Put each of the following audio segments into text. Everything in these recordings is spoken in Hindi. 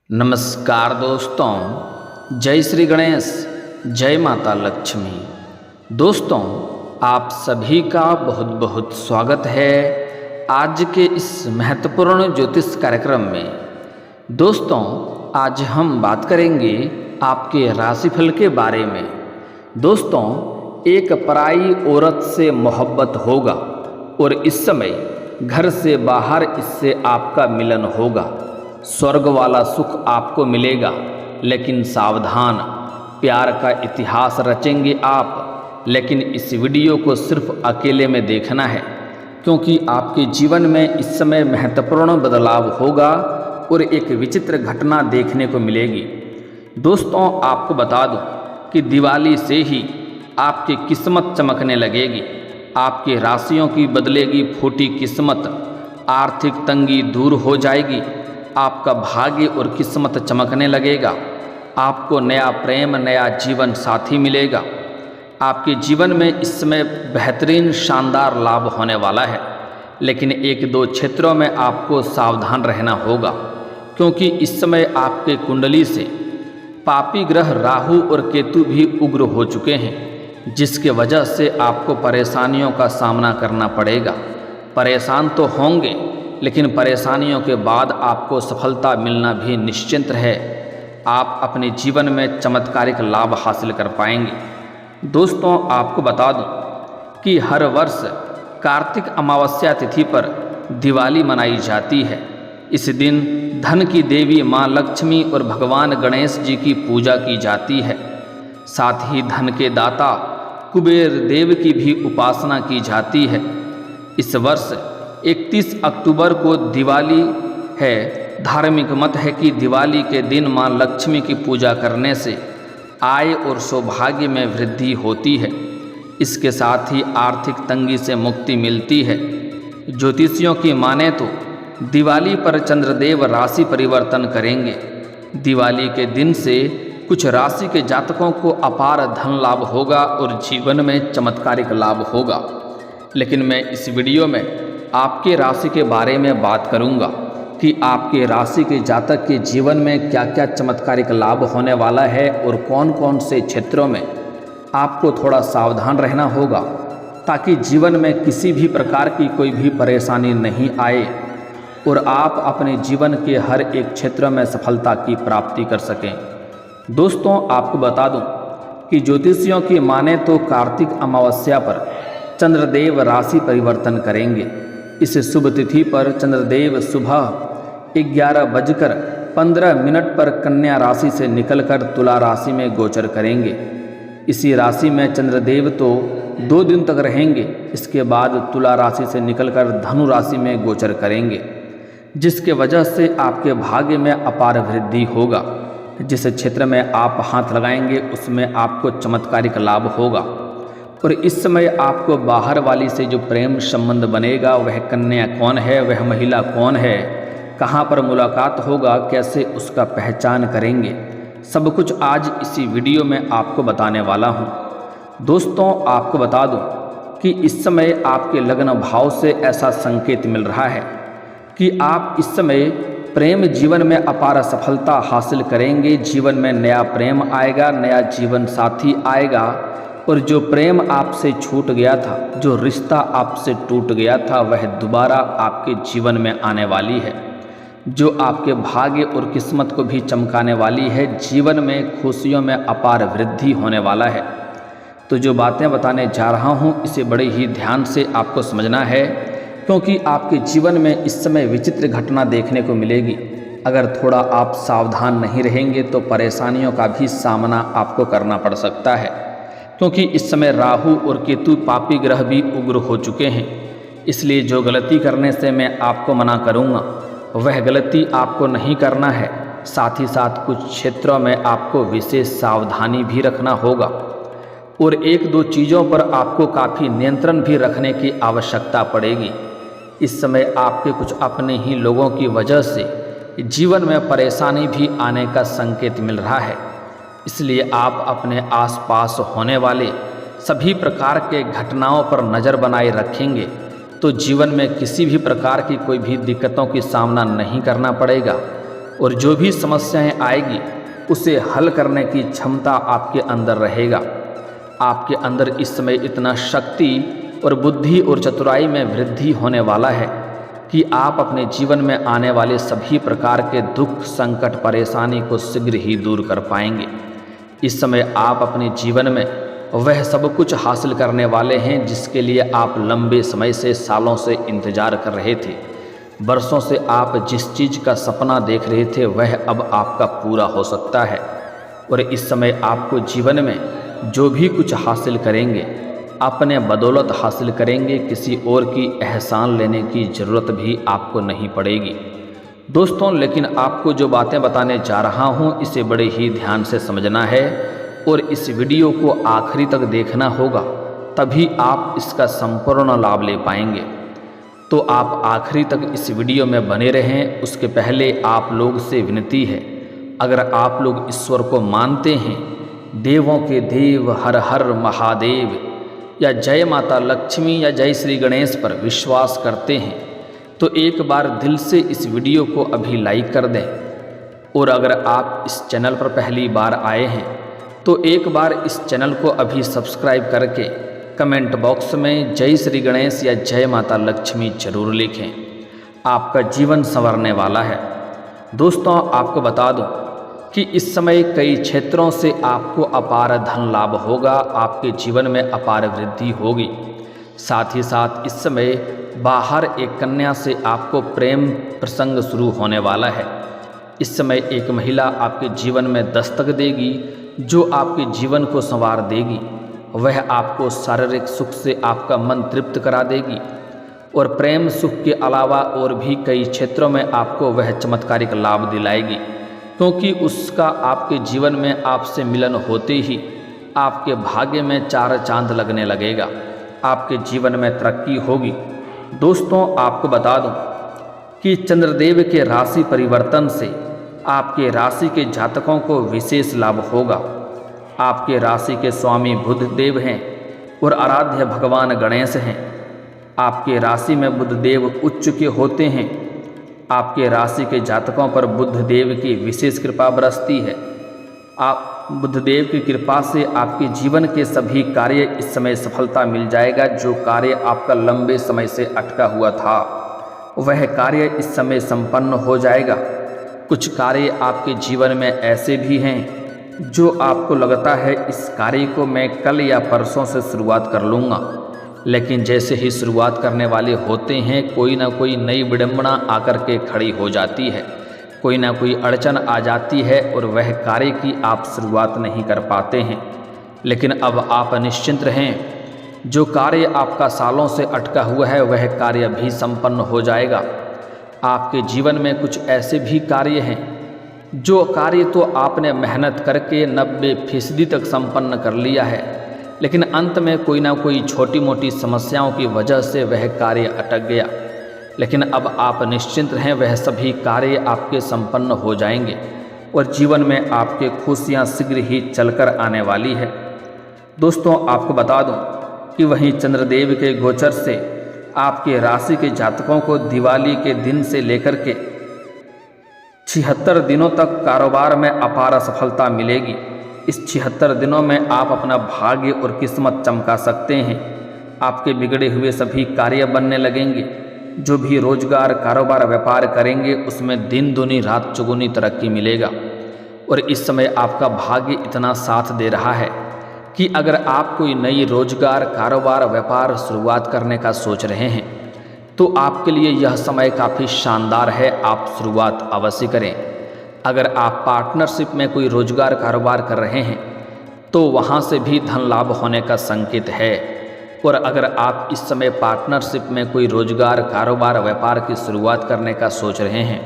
नमस्कार दोस्तों, जय श्री गणेश, जय माता लक्ष्मी। दोस्तों, आप सभी का बहुत बहुत स्वागत है आज के इस महत्वपूर्ण ज्योतिष कार्यक्रम में। दोस्तों, आज हम बात करेंगे आपके राशिफल के बारे में। दोस्तों, एक पराई औरत से मोहब्बत होगा और इस समय घर से बाहर इससे आपका मिलन होगा। स्वर्ग वाला सुख आपको मिलेगा, लेकिन सावधान, प्यार का इतिहास रचेंगे आप। लेकिन इस वीडियो को सिर्फ अकेले में देखना है, क्योंकि आपके जीवन में इस समय महत्वपूर्ण बदलाव होगा और एक विचित्र घटना देखने को मिलेगी। दोस्तों, आपको बता दूं कि दिवाली से ही आपकी किस्मत चमकने लगेगी। आपकी राशियों की बदलेगी फूटी किस्मत, आर्थिक तंगी दूर हो जाएगी, आपका भाग्य और किस्मत चमकने लगेगा। आपको नया प्रेम, नया जीवन साथी मिलेगा। आपके जीवन में इस समय बेहतरीन शानदार लाभ होने वाला है, लेकिन एक दो क्षेत्रों में आपको सावधान रहना होगा, क्योंकि इस समय आपके कुंडली से पापी ग्रह राहु और केतु भी उग्र हो चुके हैं, जिसके वजह से आपको परेशानियों का सामना करना पड़ेगा। परेशान तो होंगे, लेकिन परेशानियों के बाद आपको सफलता मिलना भी निश्चिंत है। आप अपने जीवन में चमत्कारिक लाभ हासिल कर पाएंगे। दोस्तों, आपको बता दूं कि हर वर्ष कार्तिक अमावस्या तिथि पर दिवाली मनाई जाती है। इस दिन धन की देवी माँ लक्ष्मी और भगवान गणेश जी की पूजा की जाती है। साथ ही धन के दाता कुबेर देव की भी उपासना की जाती है। इस वर्ष 31 अक्टूबर को दिवाली है। धार्मिक मत है कि दिवाली के दिन मां लक्ष्मी की पूजा करने से आय और सौभाग्य में वृद्धि होती है। इसके साथ ही आर्थिक तंगी से मुक्ति मिलती है। ज्योतिषियों की माने तो दिवाली पर चंद्रदेव राशि परिवर्तन करेंगे। दिवाली के दिन से कुछ राशि के जातकों को अपार धन लाभ होगा और जीवन में चमत्कारिक लाभ होगा। लेकिन मैं इस वीडियो में आपके राशि के बारे में बात करूंगा कि आपके राशि के जातक के जीवन में क्या क्या चमत्कारिक लाभ होने वाला है और कौन कौन से क्षेत्रों में आपको थोड़ा सावधान रहना होगा, ताकि जीवन में किसी भी प्रकार की कोई भी परेशानी नहीं आए और आप अपने जीवन के हर एक क्षेत्र में सफलता की प्राप्ति कर सकें। दोस्तों, आपको बता दूं कि ज्योतिषियों की माने तो कार्तिक अमावस्या पर चंद्रदेव राशि परिवर्तन करेंगे। इस शुभ तिथि पर चंद्रदेव सुबह 11:15 पर कन्या राशि से निकलकर तुला राशि में गोचर करेंगे। इसी राशि में चंद्रदेव तो 2 दिन तक रहेंगे। इसके बाद तुला राशि से निकलकर धनु राशि में गोचर करेंगे, जिसके वजह से आपके भाग्य में अपार वृद्धि होगा। जिस क्षेत्र में आप हाथ लगाएंगे उसमें आपको चमत्कारिक लाभ होगा। और इस समय आपको बाहर वाली से जो प्रेम संबंध बनेगा, वह कन्या कौन है, वह महिला कौन है, कहाँ पर मुलाकात होगा, कैसे उसका पहचान करेंगे, सब कुछ आज इसी वीडियो में आपको बताने वाला हूँ। दोस्तों, आपको बता दूँ कि इस समय आपके लग्न भाव से ऐसा संकेत मिल रहा है कि आप इस समय प्रेम जीवन में अपार सफलता हासिल करेंगे। जीवन में नया प्रेम आएगा, नया जीवन साथी आएगा, और जो प्रेम आपसे छूट गया था, जो रिश्ता आपसे टूट गया था, वह दोबारा आपके जीवन में आने वाली है, जो आपके भाग्य और किस्मत को भी चमकाने वाली है। जीवन में खुशियों में अपार वृद्धि होने वाला है। तो जो बातें बताने जा रहा हूँ, इसे बड़े ही ध्यान से आपको समझना है, क्योंकि आपके जीवन में इस समय विचित्र घटना देखने को मिलेगी। अगर थोड़ा आप सावधान नहीं रहेंगे तो परेशानियों का भी सामना आपको करना पड़ सकता है, क्योंकि इस समय राहु और केतु पापी ग्रह भी उग्र हो चुके हैं। इसलिए जो गलती करने से मैं आपको मना करूंगा, वह गलती आपको नहीं करना है। साथ ही साथ कुछ क्षेत्रों में आपको विशेष सावधानी भी रखना होगा और एक दो चीज़ों पर आपको काफ़ी नियंत्रण भी रखने की आवश्यकता पड़ेगी। इस समय आपके कुछ अपने ही लोगों की वजह से जीवन में परेशानी भी आने का संकेत मिल रहा है। इसलिए आप अपने आसपास होने वाले सभी प्रकार के घटनाओं पर नज़र बनाए रखेंगे तो जीवन में किसी भी प्रकार की कोई भी दिक्कतों की सामना नहीं करना पड़ेगा। और जो भी समस्याएं आएगी उसे हल करने की क्षमता आपके अंदर रहेगा। आपके अंदर इस समय इतना शक्ति और बुद्धि और चतुराई में वृद्धि होने वाला है कि आप अपने जीवन में आने वाले सभी प्रकार के दुख, संकट, परेशानी को शीघ्र ही दूर कर पाएंगे। इस समय आप अपने जीवन में वह सब कुछ हासिल करने वाले हैं जिसके लिए आप लंबे समय से, सालों से इंतजार कर रहे थे। वर्षों से आप जिस चीज़ का सपना देख रहे थे वह अब आपका पूरा हो सकता है। और इस समय आपको जीवन में जो भी कुछ हासिल करेंगे अपने बदौलत हासिल करेंगे, किसी और की एहसान लेने की ज़रूरत भी आपको नहीं पड़ेगी। दोस्तों, लेकिन आपको जो बातें बताने जा रहा हूँ इसे बड़े ही ध्यान से समझना है और इस वीडियो को आखिरी तक देखना होगा, तभी आप इसका संपूर्ण लाभ ले पाएंगे। तो आप आखिरी तक इस वीडियो में बने रहें। उसके पहले आप लोग से विनती है, अगर आप लोग ईश्वर को मानते हैं, देवों के देव हर हर महादेव या जय माता लक्ष्मी या जय श्री गणेश पर विश्वास करते हैं तो एक बार दिल से इस वीडियो को अभी लाइक कर दें। और अगर आप इस चैनल पर पहली बार आए हैं तो एक बार इस चैनल को अभी सब्सक्राइब करके कमेंट बॉक्स में जय श्री गणेश या जय माता लक्ष्मी जरूर लिखें। आपका जीवन संवरने वाला है। दोस्तों, आपको बता दूं कि इस समय कई क्षेत्रों से आपको अपार धन लाभ होगा, आपके जीवन में अपार वृद्धि होगी। साथ ही साथ इस समय बाहर एक कन्या से आपको प्रेम प्रसंग शुरू होने वाला है। इस समय एक महिला आपके जीवन में दस्तक देगी जो आपके जीवन को संवार देगी। वह आपको शारीरिक सुख से आपका मन तृप्त करा देगी और प्रेम सुख के अलावा और भी कई क्षेत्रों में आपको वह चमत्कारिक लाभ दिलाएगी, क्योंकि उसका आपके जीवन में आपसे मिलन होते ही आपके भाग्य में चार चांद लगने लगेगा, आपके जीवन में तरक्की होगी। दोस्तों, आपको बता दूं कि चंद्रदेव के राशि परिवर्तन से आपके राशि के जातकों को विशेष लाभ होगा। आपके राशि के स्वामी बुध देव हैं और आराध्य भगवान गणेश हैं। आपके राशि में बुध देव उच्च के होते हैं। आपके राशि के जातकों पर बुध देव की विशेष कृपा बरसती है। आप बुध देव की कृपा से आपके जीवन के सभी कार्य इस समय सफलता मिल जाएगा। जो कार्य आपका लंबे समय से अटका हुआ था वह कार्य इस समय संपन्न हो जाएगा। कुछ कार्य आपके जीवन में ऐसे भी हैं जो आपको लगता है इस कार्य को मैं कल या परसों से शुरुआत कर लूँगा, लेकिन जैसे ही शुरुआत करने वाले होते हैं कोई ना कोई नई विडंबना आकर के खड़ी हो जाती है, कोई ना कोई अड़चन आ जाती है और वह कार्य की आप शुरुआत नहीं कर पाते हैं। लेकिन अब आप निश्चिंत रहें, जो कार्य आपका सालों से अटका हुआ है वह कार्य भी संपन्न हो जाएगा। आपके जीवन में कुछ ऐसे भी कार्य हैं जो कार्य तो आपने मेहनत करके 90% तक संपन्न कर लिया है, लेकिन अंत में कोई ना कोई छोटी मोटी समस्याओं की वजह से वह कार्य अटक गया। लेकिन अब आप निश्चिंत रहें, वह सभी कार्य आपके संपन्न हो जाएंगे और जीवन में आपके खुशियां शीघ्र ही चलकर आने वाली है। दोस्तों, आपको बता दूं कि वहीं चंद्रदेव के गोचर से आपके राशि के जातकों को दिवाली के दिन से लेकर के 76 दिनों तक कारोबार में अपार सफलता मिलेगी। इस 76 दिनों में आप अपना भाग्य और किस्मत चमका सकते हैं। आपके बिगड़े हुए सभी कार्य बनने लगेंगे। जो भी रोजगार, कारोबार, व्यापार करेंगे उसमें दिन दूनी रात चौगुनी तरक्की मिलेगा। और इस समय आपका भाग्य इतना साथ दे रहा है कि अगर आप कोई नई रोजगार, कारोबार, व्यापार शुरुआत करने का सोच रहे हैं तो आपके लिए यह समय काफ़ी शानदार है। आप शुरुआत अवश्य करें। अगर आप पार्टनरशिप में कोई रोजगार, कारोबार कर रहे हैं तो वहाँ से भी धन लाभ होने का संकेत है। और अगर आप इस समय पार्टनरशिप में कोई रोजगार, कारोबार, व्यापार की शुरुआत करने का सोच रहे हैं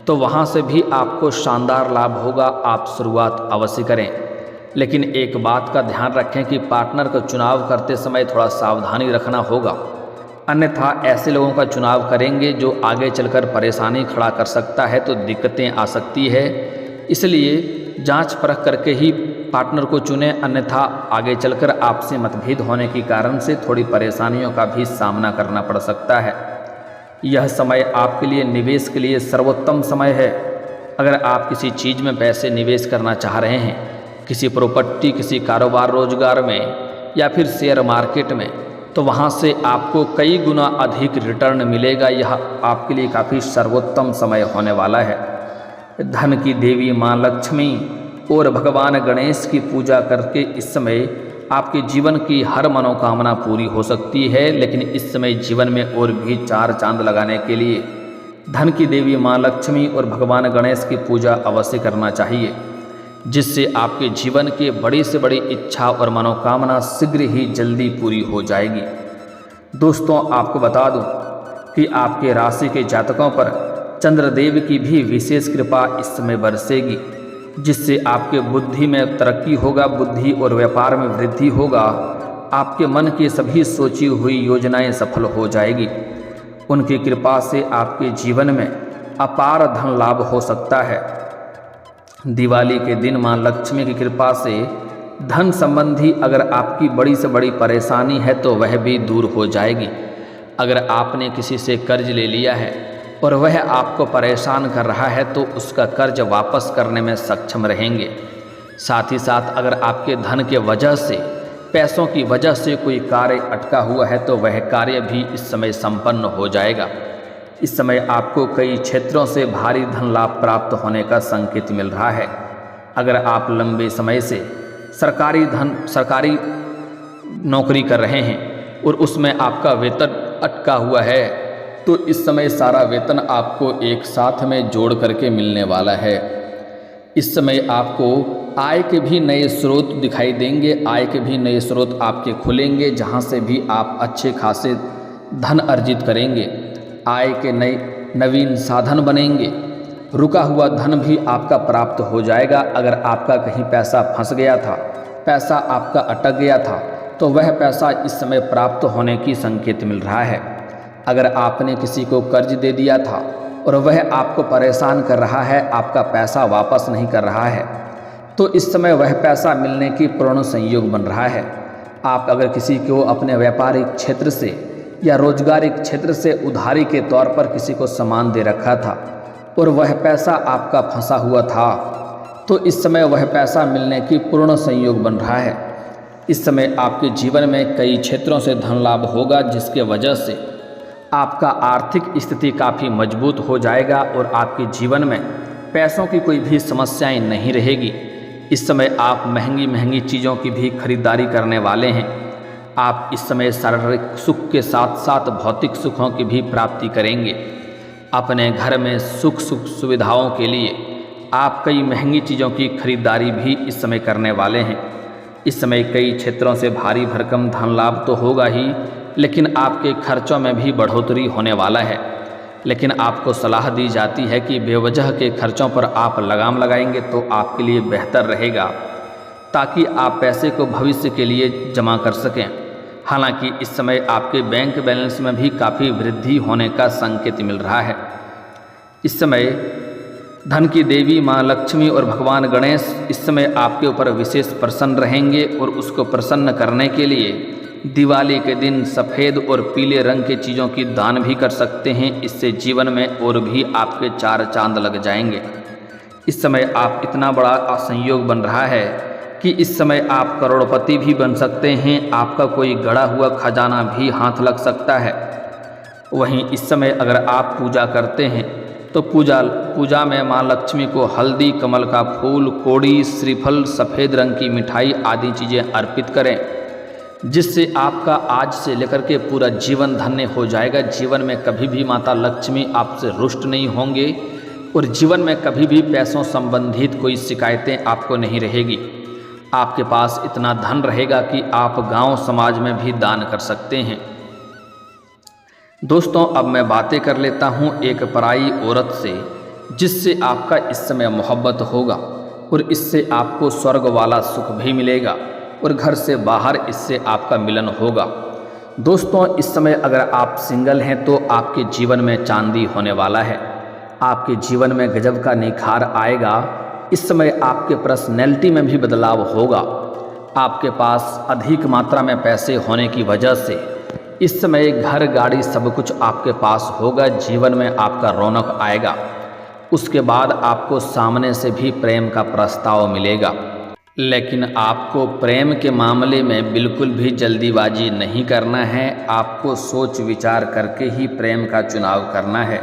तो वहाँ से भी आपको शानदार लाभ होगा। आप शुरुआत अवश्य करें। लेकिन एक बात का ध्यान रखें कि पार्टनर का चुनाव करते समय थोड़ा सावधानी रखना होगा, अन्यथा ऐसे लोगों का चुनाव करेंगे जो आगे चलकर परेशानी खड़ा कर सकता है, तो दिक्कतें आ सकती है। इसलिए जांच परख करके ही पार्टनर को चुनें, अन्यथा आगे चलकर आपसे मतभेद होने के कारण से थोड़ी परेशानियों का भी सामना करना पड़ सकता है। यह समय आपके लिए निवेश के लिए सर्वोत्तम समय है। अगर आप किसी चीज़ में पैसे निवेश करना चाह रहे हैं, किसी प्रॉपर्टी, किसी कारोबार रोजगार में या फिर शेयर मार्केट में, तो वहाँ से आपको कई गुना अधिक रिटर्न मिलेगा। यह आपके लिए काफ़ी सर्वोत्तम समय होने वाला है। धन की देवी माँ लक्ष्मी और भगवान गणेश की पूजा करके इस समय आपके जीवन की हर मनोकामना पूरी हो सकती है। लेकिन इस समय जीवन में और भी 4 चांद लगाने के लिए धन की देवी माँ लक्ष्मी और भगवान गणेश की पूजा अवश्य करना चाहिए, जिससे आपके जीवन के बड़ी से बड़ी इच्छा और मनोकामना शीघ्र ही जल्दी पूरी हो जाएगी। दोस्तों, आपको बता दूं कि आपके राशि के जातकों पर चंद्रदेव की भी विशेष कृपा इस समय बरसेगी, जिससे आपके बुद्धि में तरक्की होगा, बुद्धि और व्यापार में वृद्धि होगा। आपके मन की सभी सोची हुई योजनाएं सफल हो जाएगी। उनकी कृपा से आपके जीवन में अपार धन लाभ हो सकता है। दिवाली के दिन मां लक्ष्मी की कृपा से धन संबंधी अगर आपकी बड़ी से बड़ी परेशानी है तो वह भी दूर हो जाएगी। अगर आपने किसी से कर्ज ले लिया है और वह आपको परेशान कर रहा है तो उसका कर्ज वापस करने में सक्षम रहेंगे। साथ ही साथ अगर आपके धन के वजह से, पैसों की वजह से कोई कार्य अटका हुआ है तो वह कार्य भी इस समय संपन्न हो जाएगा। इस समय आपको कई क्षेत्रों से भारी धन लाभ प्राप्त होने का संकेत मिल रहा है। अगर आप लंबे समय से सरकारी नौकरी कर रहे हैं और उसमें आपका वेतन अटका हुआ है तो इस समय सारा वेतन आपको एक साथ में जोड़ करके मिलने वाला है। इस समय आपको आय के भी नए स्रोत दिखाई देंगे, आय के भी नए स्रोत आपके खुलेंगे, जहां से भी आप अच्छे खासे धन अर्जित करेंगे। आय के नवीन साधन बनेंगे। रुका हुआ धन भी आपका प्राप्त हो जाएगा। अगर आपका कहीं पैसा फंस गया था, पैसा आपका अटक गया था, तो वह पैसा इस समय प्राप्त होने की संकेत मिल रहा है। अगर आपने किसी को कर्ज दे दिया था और वह आपको परेशान कर रहा है, आपका पैसा वापस नहीं कर रहा है, तो इस समय वह पैसा मिलने की पूर्ण संयोग बन रहा है। आप अगर किसी को अपने व्यापारिक क्षेत्र से या रोजगारिक क्षेत्र से उधारी के तौर पर किसी को सामान दे रखा था और वह पैसा आपका फंसा हुआ था, तो इस समय वह पैसा मिलने की पूर्ण संयोग बन रहा है। इस समय आपके जीवन में कई क्षेत्रों से धन लाभ होगा, जिसके वजह से आपका आर्थिक स्थिति काफ़ी मजबूत हो जाएगा और आपके जीवन में पैसों की कोई भी समस्याएं नहीं रहेगी। इस समय आप महंगी महंगी चीज़ों की भी खरीदारी करने वाले हैं। आप इस समय शारीरिक सुख के साथ साथ भौतिक सुखों की भी प्राप्ति करेंगे। अपने घर में सुख सुविधाओं के लिए आप कई महंगी चीज़ों की खरीदारी भी इस समय करने वाले हैं। इस समय कई क्षेत्रों से भारी भरकम धन लाभ तो होगा ही, लेकिन आपके खर्चों में भी बढ़ोतरी होने वाला है। लेकिन आपको सलाह दी जाती है कि बेवजह के खर्चों पर आप लगाम लगाएंगे तो आपके लिए बेहतर रहेगा, ताकि आप पैसे को भविष्य के लिए जमा कर सकें। हालांकि इस समय आपके बैंक बैलेंस में भी काफ़ी वृद्धि होने का संकेत मिल रहा है। इस समय धन की देवी माँ लक्ष्मी और भगवान गणेश इस समय आपके ऊपर विशेष प्रसन्न रहेंगे और उसको प्रसन्न करने के लिए दिवाली के दिन सफ़ेद और पीले रंग की चीज़ों की दान भी कर सकते हैं। इससे जीवन में और भी आपके 4 चांद लग जाएंगे। इस समय आप इतना बड़ा संयोग बन रहा है कि इस समय आप करोड़पति भी बन सकते हैं। आपका कोई गड़ा हुआ खजाना भी हाथ लग सकता है। वहीं इस समय अगर आप पूजा करते हैं तो पूजा में माँ लक्ष्मी को हल्दी, कमल का फूल, कोड़ी, श्रीफल, सफ़ेद रंग की मिठाई आदि चीज़ें अर्पित करें, जिससे आपका आज से लेकर के पूरा जीवन धन्य हो जाएगा। जीवन में कभी भी माता लक्ष्मी आपसे रुष्ट नहीं होंगे और जीवन में कभी भी पैसों संबंधित कोई शिकायतें आपको नहीं रहेगी। आपके पास इतना धन रहेगा कि आप गांव समाज में भी दान कर सकते हैं। दोस्तों, अब मैं बातें कर लेता हूं एक पराई औरत से, जिससे आपका इस समय मोहब्बत होगा और इससे आपको स्वर्ग वाला सुख भी मिलेगा और घर से बाहर इससे आपका मिलन होगा। दोस्तों, इस समय अगर आप सिंगल हैं तो आपके जीवन में चांदी होने वाला है। आपके जीवन में गजब का निखार आएगा। इस समय आपके पर्सनैलिटी में भी बदलाव होगा। आपके पास अधिक मात्रा में पैसे होने की वजह से इस समय घर, गाड़ी सब कुछ आपके पास होगा। जीवन में आपका रौनक आएगा। उसके बाद आपको सामने से भी प्रेम का प्रस्ताव मिलेगा। लेकिन आपको प्रेम के मामले में बिल्कुल भी जल्दीबाजी नहीं करना है। आपको सोच विचार करके ही प्रेम का चुनाव करना है,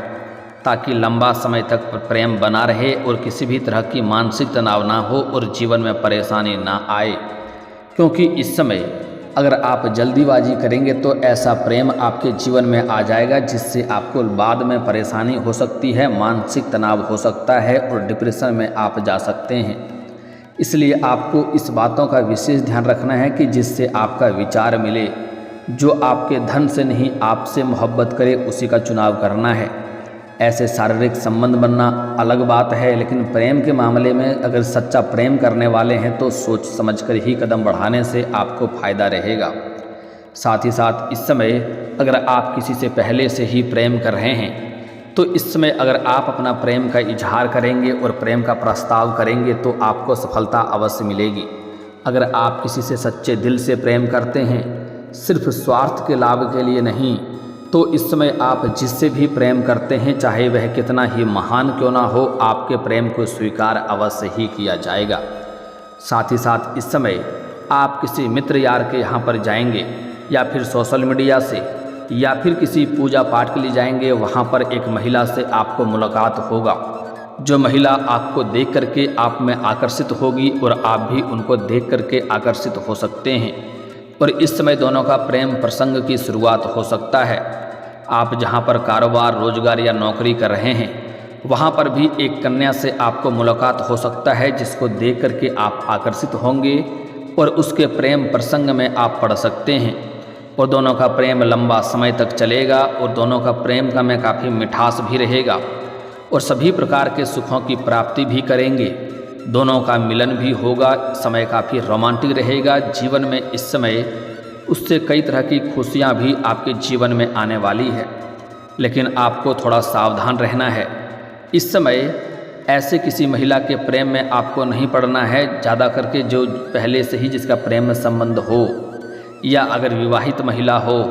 ताकि लंबा समय तक प्रेम बना रहे और किसी भी तरह की मानसिक तनाव ना हो और जीवन में परेशानी ना आए। क्योंकि इस समय अगर आप जल्दीबाजी करेंगे तो ऐसा प्रेम आपके जीवन में आ जाएगा जिससे आपको बाद में परेशानी हो सकती है, मानसिक तनाव हो सकता है और डिप्रेशन में आप जा सकते हैं। इसलिए आपको इस बातों का विशेष ध्यान रखना है कि जिससे आपका विचार मिले, जो आपके धन से नहीं आपसे मोहब्बत करे उसी का चुनाव करना है। ऐसे शारीरिक संबंध बनना अलग बात है, लेकिन प्रेम के मामले में अगर सच्चा प्रेम करने वाले हैं तो सोच समझकर ही कदम बढ़ाने से आपको फ़ायदा रहेगा। साथ ही साथ इस समय अगर आप किसी से पहले से ही प्रेम कर रहे हैं तो इस समय अगर आप अपना प्रेम का इजहार करेंगे और प्रेम का प्रस्ताव करेंगे तो आपको सफलता अवश्य मिलेगी। अगर आप किसी से सच्चे दिल से प्रेम करते हैं, सिर्फ स्वार्थ के लाभ के लिए नहीं, तो इस समय आप जिससे भी प्रेम करते हैं, चाहे वह कितना ही महान क्यों ना हो, आपके प्रेम को स्वीकार अवश्य ही किया जाएगा। साथ ही साथ इस समय आप किसी मित्र यार के यहाँ पर जाएंगे या फिर सोशल मीडिया से या फिर किसी पूजा पाठ के लिए जाएंगे, वहाँ पर एक महिला से आपको मुलाकात होगा। जो महिला आपको देख करके आप में आकर्षित होगी और आप भी उनको देख करके आकर्षित हो सकते हैं और इस समय दोनों का प्रेम प्रसंग की शुरुआत हो सकता है। आप जहाँ पर कारोबार, रोजगार या नौकरी कर रहे हैं, वहाँ पर भी एक कन्या से आपको मुलाकात हो सकता है जिसको देख करके आप आकर्षित होंगे और उसके प्रेम प्रसंग में आप पड़ सकते हैं और दोनों का प्रेम लंबा समय तक चलेगा और दोनों का प्रेम का में काफ़ी मिठास भी रहेगा और सभी प्रकार के सुखों की प्राप्ति भी करेंगे। दोनों का मिलन भी होगा, समय काफ़ी रोमांटिक रहेगा। जीवन में इस समय उससे कई तरह की खुशियां भी आपके जीवन में आने वाली है, लेकिन आपको थोड़ा सावधान रहना है। इस समय ऐसे किसी महिला के प्रेम में आपको नहीं पड़ना है, ज़्यादा करके जो पहले से ही जिसका प्रेम संबंध हो या अगर विवाहित महिला हो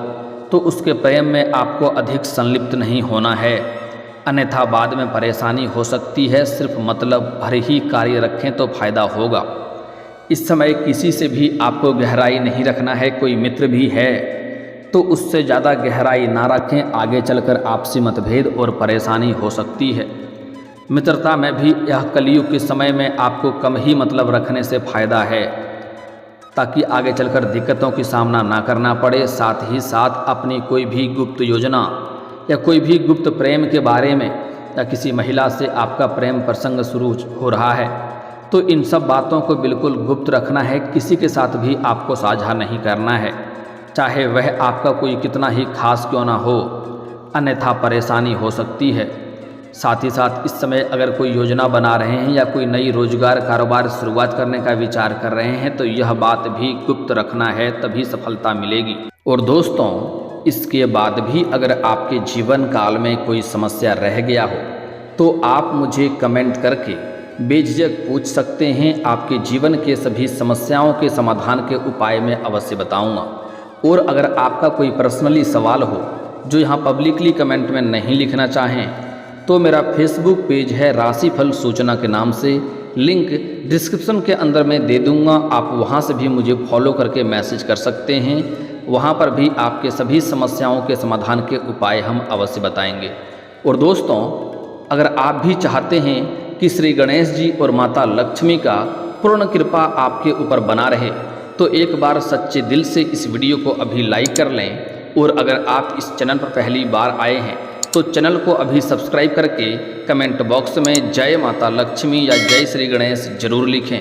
तो उसके प्रेम में आपको अधिक संलिप्त नहीं होना है, अन्यथा बाद में परेशानी हो सकती है। सिर्फ मतलब भर ही कार्य रखें तो फायदा होगा। इस समय किसी से भी आपको गहराई नहीं रखना है। कोई मित्र भी है तो उससे ज़्यादा गहराई ना रखें, आगे चलकर आपसी मतभेद और परेशानी हो सकती है। मित्रता में भी यह कलयुग के समय में आपको कम ही मतलब रखने से फायदा है, ताकि आगे चलकर दिक्कतों की सामना ना करना पड़े। साथ ही साथ अपनी कोई भी गुप्त योजना या कोई भी गुप्त प्रेम के बारे में या किसी महिला से आपका प्रेम प्रसंग शुरू हो रहा है तो इन सब बातों को बिल्कुल गुप्त रखना है। किसी के साथ भी आपको साझा नहीं करना है, चाहे वह आपका कोई कितना ही खास क्यों ना हो, अन्यथा परेशानी हो सकती है। साथ ही साथ इस समय अगर कोई योजना बना रहे हैं या कोई नई रोजगार कारोबार शुरुआत करने का विचार कर रहे हैं तो यह बात भी गुप्त रखना है, तभी सफलता मिलेगी। और दोस्तों, इसके बाद भी अगर आपके जीवन काल में कोई समस्या रह गया हो तो आप मुझे कमेंट करके बेझिझक पूछ सकते हैं। आपके जीवन के सभी समस्याओं के समाधान के उपाय मैं अवश्य बताऊंगा। और अगर आपका कोई पर्सनली सवाल हो जो यहाँ पब्लिकली कमेंट में नहीं लिखना चाहें तो मेरा फेसबुक पेज है राशिफल सूचना के नाम से, लिंक डिस्क्रिप्शन के अंदर मैं दे दूंगा। आप वहाँ से भी मुझे फॉलो करके मैसेज कर सकते हैं। वहाँ पर भी आपके सभी समस्याओं के समाधान के उपाय हम अवश्य बताएंगे। और दोस्तों, अगर आप भी चाहते हैं कि श्री गणेश जी और माता लक्ष्मी का पूर्ण कृपा आपके ऊपर बना रहे तो एक बार सच्चे दिल से इस वीडियो को अभी लाइक कर लें। और अगर आप इस चैनल पर पहली बार आए हैं तो चैनल को अभी सब्सक्राइब करके कमेंट बॉक्स में जय माता लक्ष्मी या जय श्री गणेश जरूर लिखें।